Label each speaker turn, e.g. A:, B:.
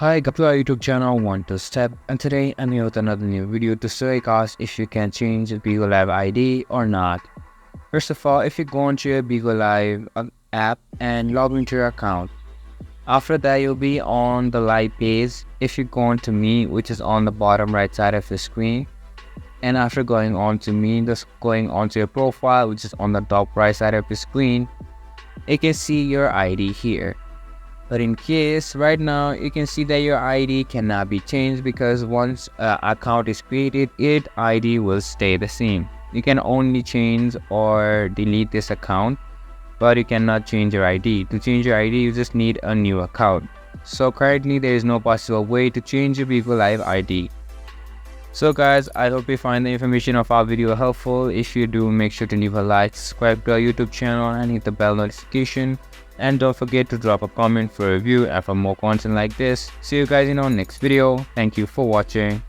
A: Hi, welcome to our YouTube channel One to Step, and today I'm here with another new video to show you guys if you can change the Bigo Live ID or not. First of all, if you go into your Bigo Live app and log into your account, after that you'll be on the live page. If you go on to me, which is on the bottom right side of the screen, and after going on to me, just going on to your profile, which is on the top right side of the screen, you can see your ID here. But in case right now you can see that your ID cannot be changed because once account is created, its ID will stay the same. You can only change or delete this account, but you cannot change your ID. To change your ID, you just need a new account. So currently there is no possible way to change your Bigo Live ID. So guys, I hope you find the information of our video helpful. If you do, make sure to leave a like, subscribe to our YouTube channel and hit the bell notification. And don't forget to drop a comment for a review and for more content like this. See you guys in our next video. Thank you for watching.